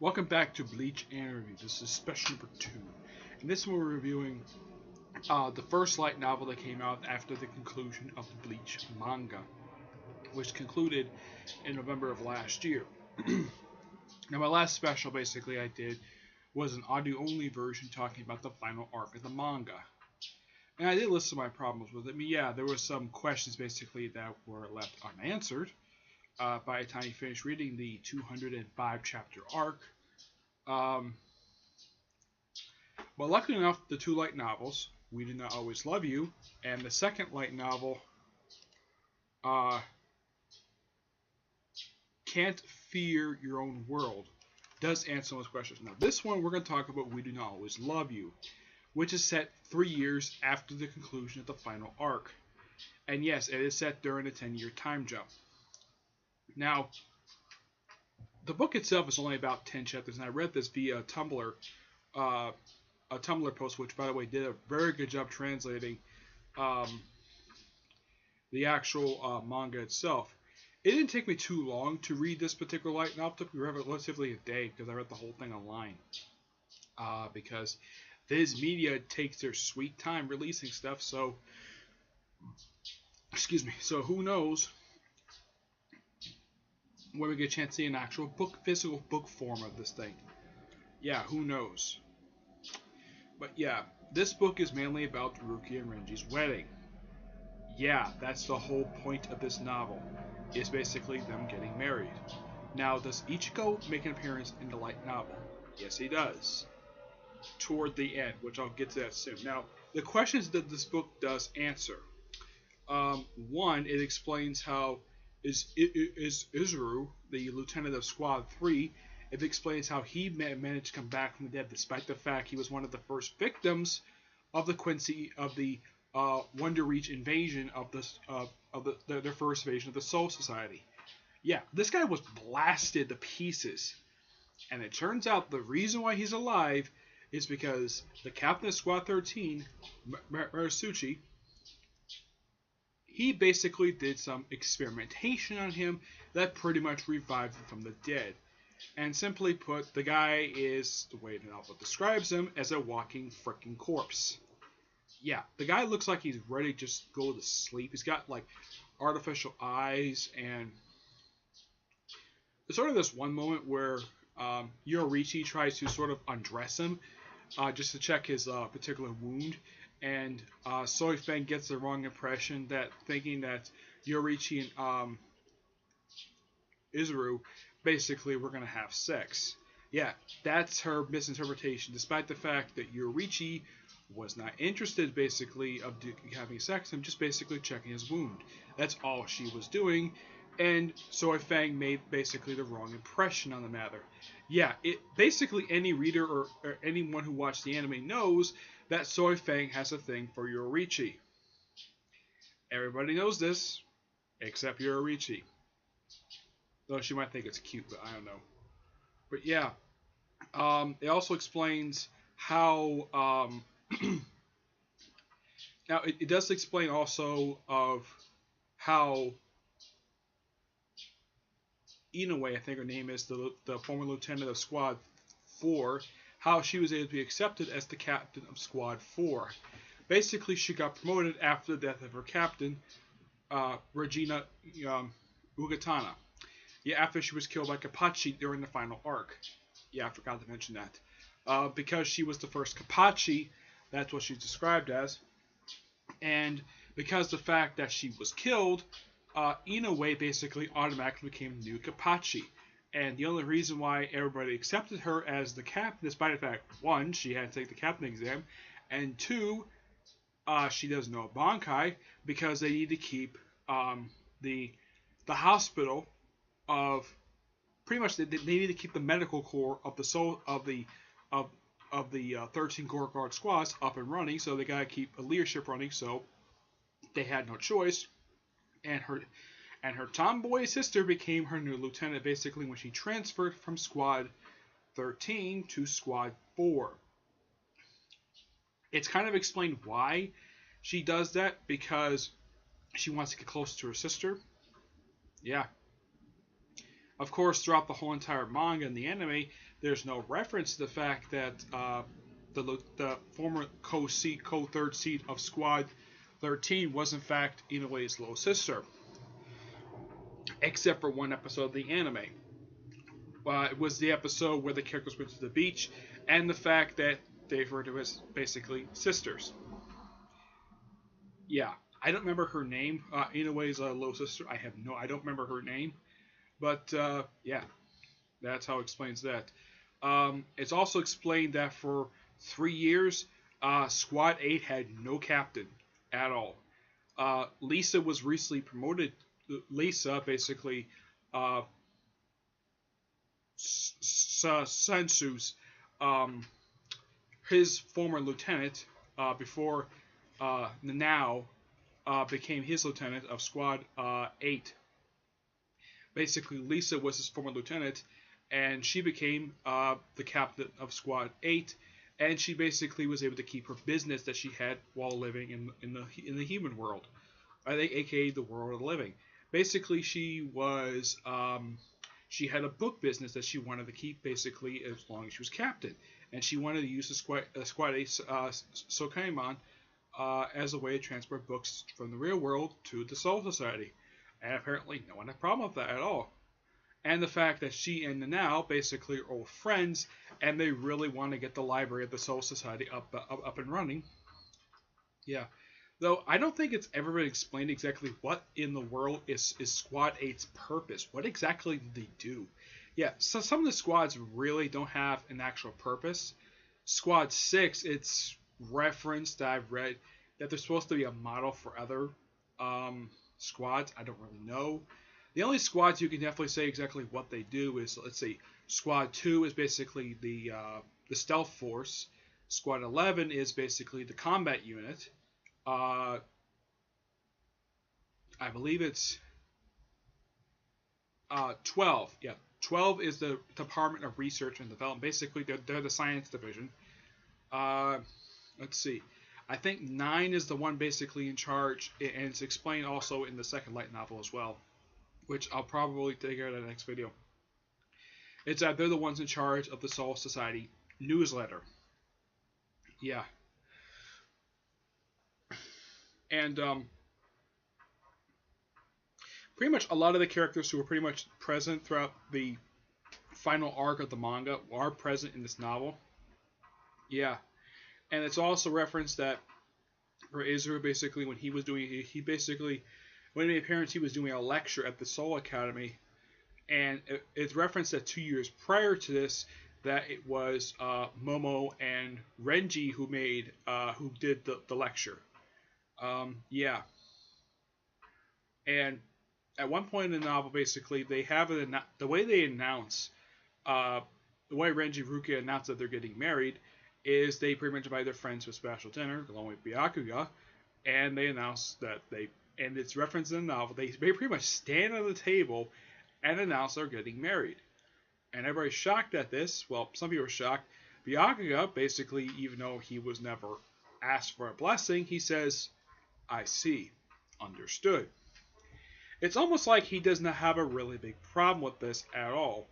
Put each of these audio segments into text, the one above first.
Welcome back to Bleach and Review. This is special number 2. In this one, we're reviewing the first light novel that came out after the conclusion of the Bleach manga, which concluded in November of last year. Now, my last special basically I did was an audio-only version talking about the final arc of the manga. And I did list some of my problems with it. I mean, yeah, there were some questions basically that were left unanswered by the time you finished reading the 205 chapter arc. But luckily enough, the two light novels, We Do Not Always Love You, and the second light novel, Can't Fear Your Own World, does answer those questions. Now, this one we're going to talk about We Do Not Always Love You, which is set 3 years after the conclusion of the final arc. And yes, it is set during a 10-year time jump. Now, the book itself is only about 10 chapters, and I read this via a Tumblr post, which, by the way, did a very good job translating the actual manga itself. It didn't take me too long to read this particular light novel. It took me relatively a day because I read the whole thing online. Because Viz Media takes their sweet time releasing stuff, so so who knows when we get a chance to see an actual physical book form of this thing. Yeah, who knows. But yeah, this book is mainly about Ruki and Renji's wedding. Yeah, that's the whole point of this novel, is basically them getting married. Now, does Ichigo make an appearance in the light novel? Yes, he does. Toward the end, which I'll get to that soon. Now, the questions that this book does answer. One, it explains how is Izuru, the lieutenant of Squad 3, it explains how he managed to come back from the dead despite the fact he was one of the first victims of the Wonder Reach invasion of their first invasion of the Soul Society. Yeah, this guy was blasted to pieces, and it turns out the reason why he's alive is because the captain of Squad 13, Marisuchi, he basically did some experimentation on him that pretty much revived him from the dead. And simply put, the guy is, the way the novel describes him, as a walking frickin' corpse. Yeah, the guy looks like he's ready to just go to sleep. He's got, like, artificial eyes, and there's sort of this one moment where Yorichi tries to sort of undress him just to check his particular wound. And Soy Fang gets the wrong impression, that thinking that Yorichi and Izuru basically were going to have sex. Yeah, that's her misinterpretation, despite the fact that Yorichi was not interested basically of having sex with him, just basically checking his wound. That's all she was doing, and Soy Fang made basically the wrong impression on the matter. Yeah, basically any reader or anyone who watched the anime knows that Soy Fang has a thing for Yorichi. Everybody knows this, except Yorichi. Though she might think it's cute, but I don't know. But yeah, it also explains how... now, it does explain also of how Inoue, I think her name is, the former lieutenant of Squad 4, how she was able to be accepted as the captain of Squad 4. Basically, she got promoted after the death of her captain, Regina Ugatana. Yeah, after she was killed by Kapachi during the final arc. Yeah, I forgot to mention that. Because she was the first Kapachi, that's what she's described as. And because the fact that she was killed, Inoue basically automatically became new Kapachi. And the only reason why everybody accepted her as the captain, despite the fact, one, she had to take the captain exam, and two, she doesn't know Bankai, because they need to keep the hospital of, pretty much they need to keep the medical corps of the soul of the 13 Core Guard squads up and running, so they gotta keep a leadership running. So they had no choice, and her tomboy sister became her new lieutenant basically when she transferred from Squad 13 to Squad 4. It's kind of explained why she does that, because she wants to get close to her sister. Yeah. Of course, throughout the whole entire manga and the anime, there's no reference to the fact that the former co-third seat of Squad 13 was in fact Inoue's little sister, except for one episode of the anime. It was the episode where the characters went to the beach, and the fact that they refer to as basically sisters. Yeah, I don't remember her name. Inoue's little sister. I don't remember her name, but yeah, that's how it explains that. It's also explained that for 3 years, Squad 8 had no captain at all. Lisa was recently promoted. Lisa, basically, Sensu's, his former lieutenant, before Nanao became his lieutenant of Squad 8. Basically, Lisa was his former lieutenant, and she became the captain of Squad 8, and she basically was able to keep her business that she had while living in the human world, I think, aka the world of the living. Basically, she had a book business that she wanted to keep basically as long as she was captain, and she wanted to use the Squad 8 Sokaimon as a way to transport books from the real world to the Soul Society. And apparently no one had a problem with that at all. And the fact that she and Nanao basically are old friends, and they really want to get the library of the Soul Society up and running. Yeah. Though I don't think it's ever been explained exactly what in the world is Squad 8's purpose. What exactly do they do? Yeah, so some of the squads really don't have an actual purpose. Squad 6, it's referenced that I've read that they're supposed to be a model for other squads. I don't really know. The only squads you can definitely say exactly what they do is, let's see, Squad 2 is basically the stealth force. Squad 11 is basically the combat unit. I believe it's 12. Yeah, 12 is the Department of Research and Development. Basically, they're the science division. Let's see. I think 9 is the one basically in charge, and it's explained also in the second light novel as well, which I'll probably take care of in the next video. It's that they're the ones in charge of the Soul Society newsletter. Yeah. And pretty much a lot of the characters who were pretty much present throughout the final arc of the manga are present in this novel. Yeah. And it's also referenced that for Izuru, basically, when he was doing, when he made appearance, he was doing a lecture at the Soul Academy, and it's referenced that 2 years prior to this, that it was Momo and Renji who did the lecture. Yeah. And at one point in the novel, basically, they have the way they announce, the way Renji and Rukia announce that they're getting married, is they pretty much invite their friends to a special dinner along with Byakuya, and they announce that and it's referenced in the novel, they pretty much stand at the table and announce they're getting married. And everybody's shocked at this. Well, some people are shocked. Byakuya, basically, even though he was never asked for a blessing, he says, I see. Understood. It's almost like he does not have a really big problem with this at all.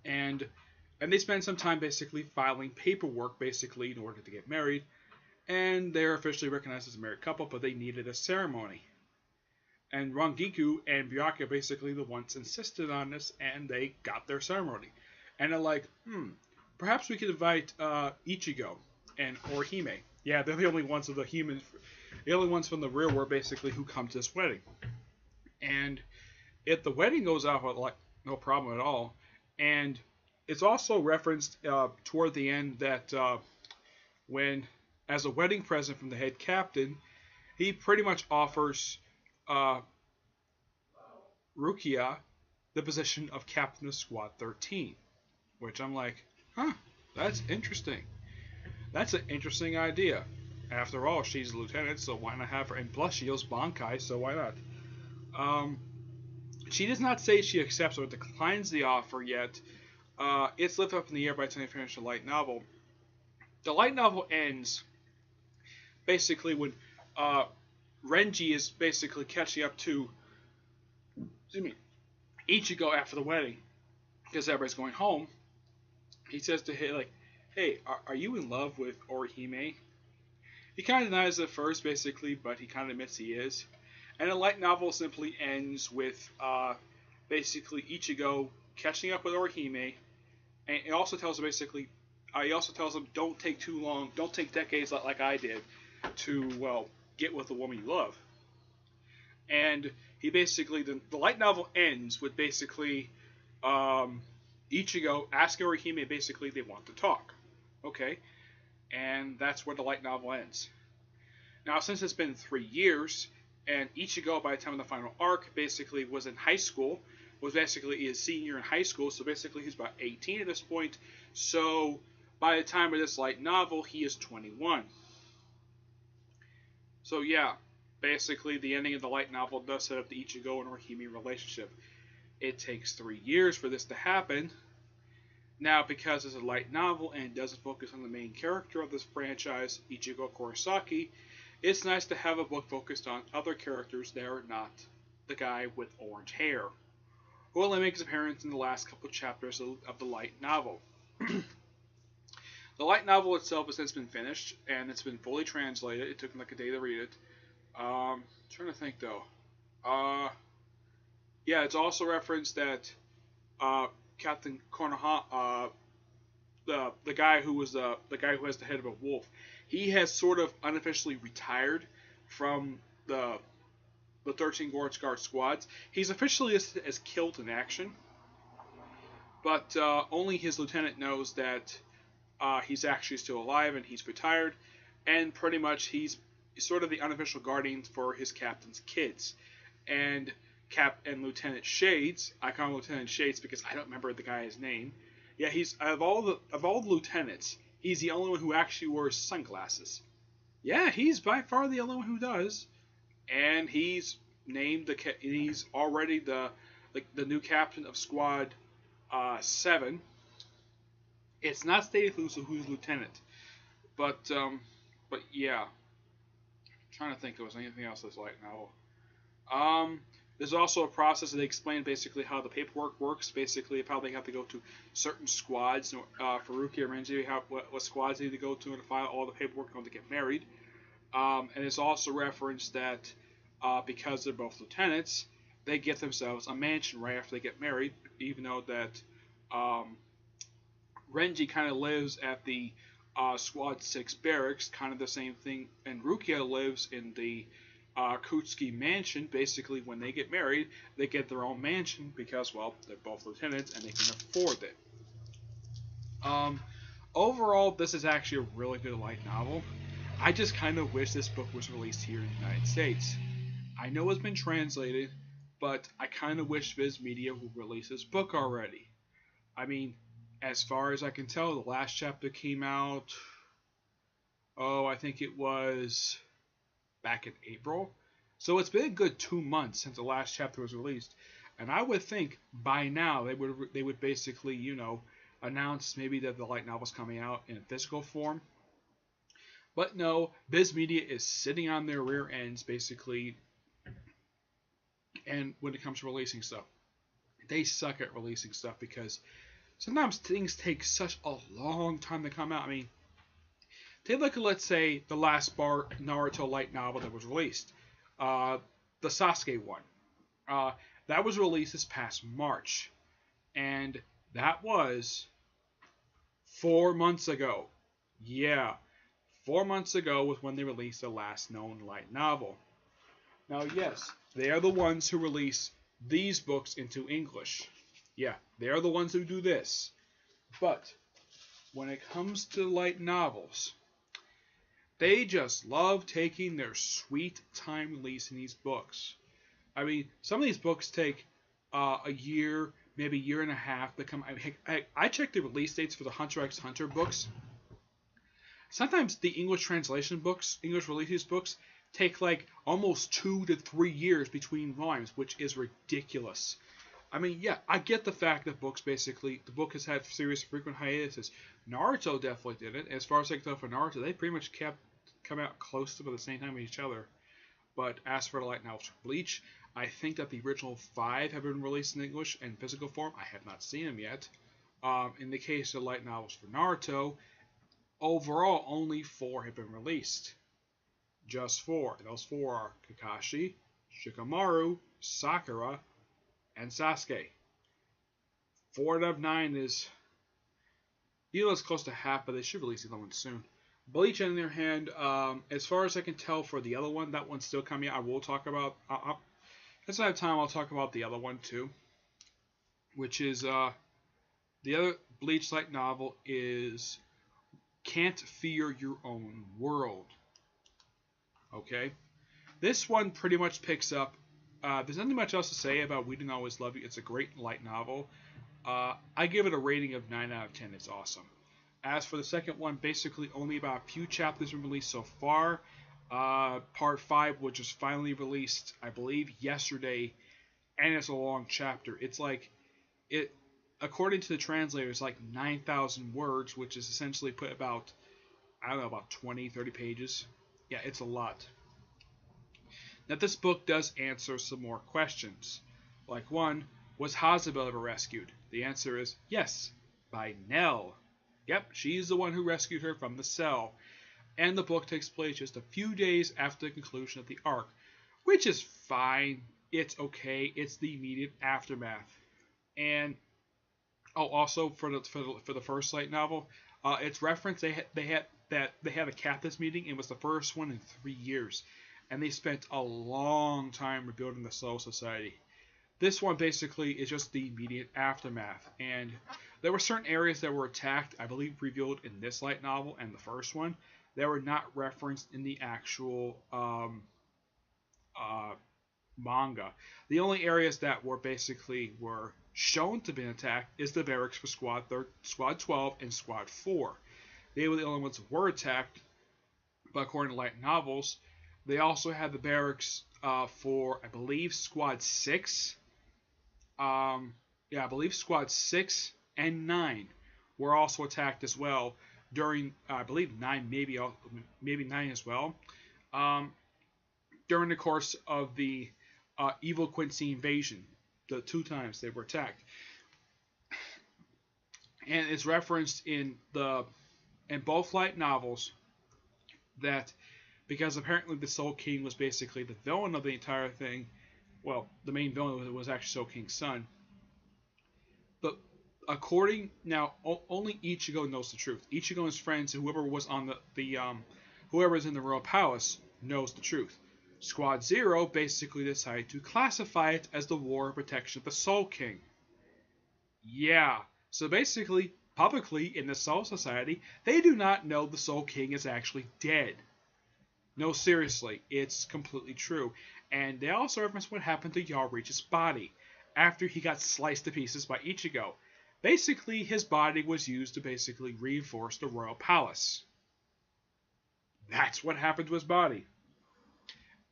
And they spend some time basically filing paperwork basically in order to get married. And they're officially recognized as a married couple, but they needed a ceremony. And Rangiku and Byakuya basically the ones insisted on this, and they got their ceremony. And they're like, perhaps we could invite Ichigo and Orihime. Yeah, they're the only ones of the humans, the only ones from the real world basically who come to this wedding. And if the wedding goes off with like no problem at all, and it's also referenced toward the end that when, as a wedding present from the head captain, he pretty much offers Rukia the position of captain of Squad 13, which I'm like, that's interesting. That's an interesting idea. After all, she's a lieutenant, so why not have her? And plus, she knows Bankai, so why not? She does not say she accepts or declines the offer yet. It's left up in the air by the time they finish the light novel. The light novel ends basically when Renji is basically catching up to Ichigo after the wedding, because everybody's going home, he says to him, like, hey, are you in love with Orihime? He kind of denies it at first, basically, but he kind of admits he is. And the light novel simply ends with basically Ichigo catching up with Orihime, and it also tells him basically, he also tells him, don't take too long, don't take decades like I did to, well, get with the woman you love. And he basically, the light novel ends with basically Ichigo asking Orihime basically they want to talk. Okay? And that's where the light novel ends. Now, since it's been 3 years, and Ichigo, by the time of the final arc, basically was in high school, was basically a senior in high school, so basically he's about 18 at this point. So by the time of this light novel, he is 21. So yeah, basically the ending of the light novel does set up the Ichigo and Orihime relationship. It takes 3 years for this to happen. Now, because it's a light novel and it doesn't focus on the main character of this franchise, Ichigo Kurosaki, it's nice to have a book focused on other characters that are not the guy with orange hair, who only makes appearance in the last couple of chapters of the light novel. The light novel itself has since been finished, and it's been fully translated. It took me like a day to read it. Trying to think though. Yeah, it's also referenced that Captain Konoha, the guy who was the guy who has the head of a wolf, he has sort of unofficially retired from the 13 Orange Guard squads. He's officially listed as killed in action, but only his lieutenant knows that he's actually still alive and he's retired, and pretty much he's sort of the unofficial guardian for his captain's kids. And Lieutenant Shades, I call him Lieutenant Shades because I don't remember the guy's name. Yeah, he's of all the lieutenants, he's the only one who actually wears sunglasses. Yeah, he's by far the only one who does, and he's named he's already the new captain of Squad 7. It's not stated who's lieutenant, but yeah, I'm trying to think if there was anything else that's light novel. There's also a process that they explain basically how the paperwork works, basically of how they have to go to certain squads. For Ruki or Renji, what squads they need to go to and file all the paperwork when they get married. And it's also referenced that because they're both lieutenants, they get themselves a mansion right after they get married, even though that Renji kind of lives at the Squad 6 barracks, kind of the same thing, and Rukia lives in the Kutsuki mansion. Basically, when they get married, they get their own mansion because, well, they're both lieutenants and they can afford it. Overall, this is actually a really good light novel. I just kind of wish this book was released here in the United States. I know it's been translated, but I kind of wish Viz Media would release this book already. I mean, as far as I can tell, the last chapter came out, I think it was back in April. So it's been a good 2 months since the last chapter was released. And I would think by now they would basically, announce maybe that the light novel's coming out in physical form. But no, Viz Media is sitting on their rear ends, basically, and when it comes to releasing stuff. They suck at releasing stuff because sometimes things take such a long time to come out. I mean, take a look at, let's say, the last Naruto light novel that was released. The Sasuke one. That was released this past March. And that was 4 months ago. Yeah, 4 months ago was when they released the last known light novel. Now, yes, they are the ones who release these books into English. Yeah, they are the ones who do this. But when it comes to light novels, they just love taking their sweet time releasing these books. I mean, some of these books take a year, maybe a year and a half to come. I checked the release dates for the Hunter x Hunter books. Sometimes the English translation books, English releases books, take like almost 2 to 3 years between volumes, which is ridiculous. I mean, yeah, I get the fact that the book has had serious frequent hiatuses. Naruto definitely did it. As far as I can tell for Naruto, they pretty much kept come out close to the same time as each other. But as for the light novels for Bleach, I think that the original 5 have been released in English in physical form. I have not seen them yet. In the case of light novels for Naruto, overall only 4 have been released. Just 4. Those 4 are Kakashi, Shikamaru, Sakura, and Sasuke. 4 out of 9 is, it's close to half, but they should release the other one soon. Bleach, on the other hand, as far as I can tell for the other one, that one's still coming out. I will talk about, as I have time, I'll talk about the other one too, which is, the other Bleach light novel is Can't Fear Your Own World. Okay? This one pretty much picks up, there's nothing much else to say about We Didn't Always Love You. It's a great light novel. I give it a rating of 9 out of 10. It's awesome. As for the second one, basically only about a few chapters have been released so far. Part 5, which was finally released, I believe, yesterday, and it's a long chapter. It's like, according to the translator, it's like 9,000 words, which is essentially put about, I don't know, about 20, 30 pages. Yeah, it's a lot. Now, this book does answer some more questions. Like one, was Hazabel ever rescued? The answer is yes, by Nell. Yep, she's the one who rescued her from the cell. And the book takes place just a few days after the conclusion of the arc, which is fine. It's okay. It's the immediate aftermath. And also for the first light novel, it's referenced they had a captain's meeting. It was the first one in 3 years, and they spent a long time rebuilding the Soul Society. This one basically is just the immediate aftermath, and there were certain areas that were attacked, I believe, revealed in this light novel and the first one, that were not referenced in the actual manga. The only areas that were shown to be attacked is the barracks for Squad 12 and Squad 4. They were the only ones that were attacked, but according to light novels, they also had the barracks for, I believe, Squad 6. I believe Squad 6 and 9 were also attacked as well during, I believe 9, maybe 9 as well, during the course of the Evil Quincy invasion, the 2 times they were attacked. And it's referenced in both light novels that because apparently the Soul King was basically the villain of the entire thing. Well, the main villain was actually Soul King's son. But only Ichigo knows the truth. Ichigo and his friends, whoever was on whoever's in the Royal Palace, knows the truth. Squad 0 basically decided to classify it as the War of Protection of the Soul King. Yeah, so basically, publicly in the Soul Society, they do not know the Soul King is actually dead. No, seriously, it's completely true. And they also reference what happened to Yaoichi's body after he got sliced to pieces by Ichigo. Basically, his body was used to basically reinforce the Royal Palace. That's what happened to his body.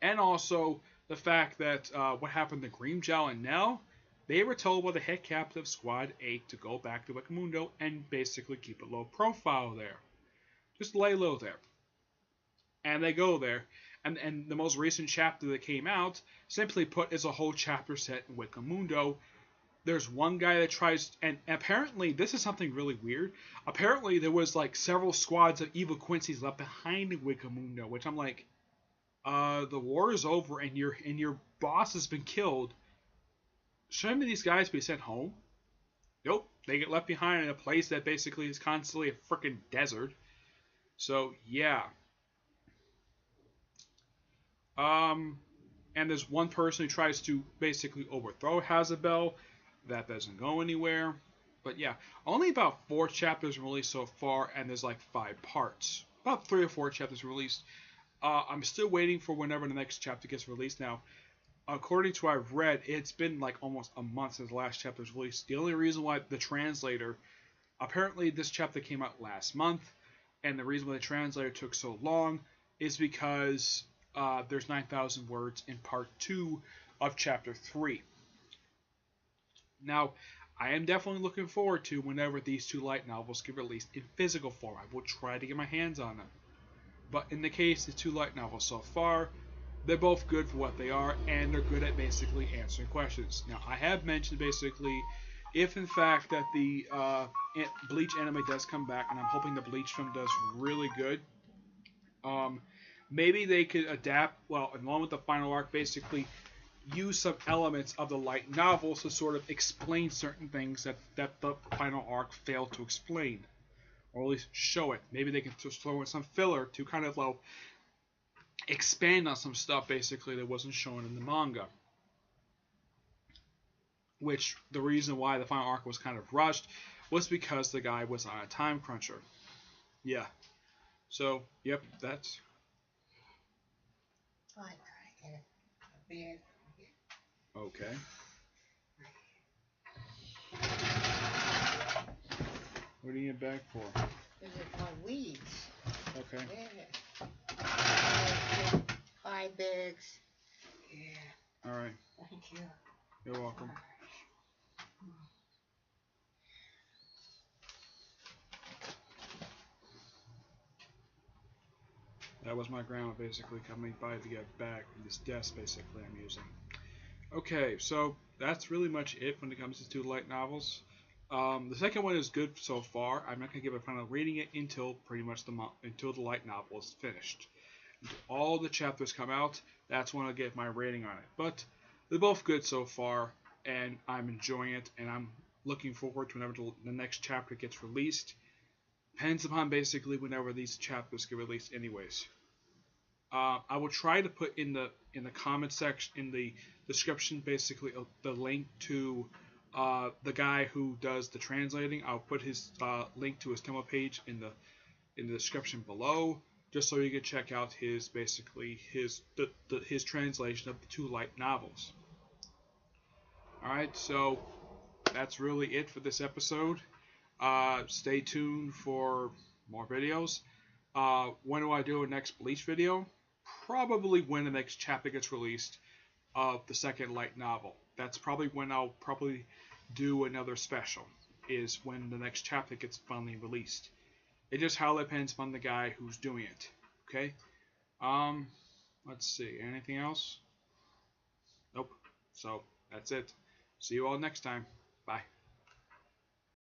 And also, the fact that what happened to Grimmjow and Nell, they were told by the head captain of Squad 8 to go back to Wakamundo and basically keep a low profile there. Just lay low there. And they go there. And the most recent chapter that came out, simply put, is a whole chapter set in Wakamundo. There's one guy that tries, and apparently this is something really weird. Apparently there was like several squads of Evil Quincy's left behind in Wakamundo, which I'm like, the war is over and your boss has been killed. Shouldn't these guys be sent home? Nope, they get left behind in a place that basically is constantly a freaking desert. So yeah. And there's one person who tries to basically overthrow Hazabel. That doesn't go anywhere. But yeah, only about 4 chapters released so far, and there's like 5 parts. About 3 or 4 chapters released. I'm still waiting for whenever the next chapter gets released now. According to what I've read, it's been like almost a month since the last chapter was released. The only reason why the translator, apparently this chapter came out last month, and the reason why the translator took so long is because there's 9,000 words in part 2 of chapter 3. Now, I am definitely looking forward to whenever these 2 light novels get released in physical form. I will try to get my hands on them. But in the case of the 2 light novels so far, they're both good for what they are, and they're good at basically answering questions. Now, I have mentioned basically, if in fact that the Bleach anime does come back, and I'm hoping the Bleach film does really good, um, maybe they could adapt, well, along with the final arc, basically use some elements of the light novels to sort of explain certain things that the final arc failed to explain, or at least show it. Maybe they can just throw in some filler to kind of expand on some stuff basically that wasn't shown in the manga. Which the reason why the final arc was kind of rushed was because the guy was on a time cruncher. Yeah. So, yep, that's. Okay. What do you need it back for? This is my weeds. Okay. Yeah. 5 bags. Yeah. Alright. Thank you. You're welcome. That was my grandma basically coming by to get back this desk basically I'm using. Okay, so that's really much it when it comes to light novels. The second one is good so far. I'm not gonna give a final rating it until pretty much until the light novel is finished. Until all the chapters come out, that's when I'll give my rating on it. But they're both good so far, and I'm enjoying it, and I'm looking forward to whenever the next chapter gets released. Depends upon basically whenever these chapters get released, anyways. I will try to put in the comment section, in the description, basically the link to the guy who does the translating. I'll put his link to his demo page in the description below, just so you can check out his his translation of the 2 light novels. All right, so that's really it for this episode. Stay tuned for more videos. When do I do a next Bleach video? Probably when the next chapter gets released of the second light novel. That's probably when I'll probably do another special, is when the next chapter gets finally released. It just how depends on the guy who's doing it. Okay? Let's see. Anything else? Nope. So, that's it. See you all next time. Bye.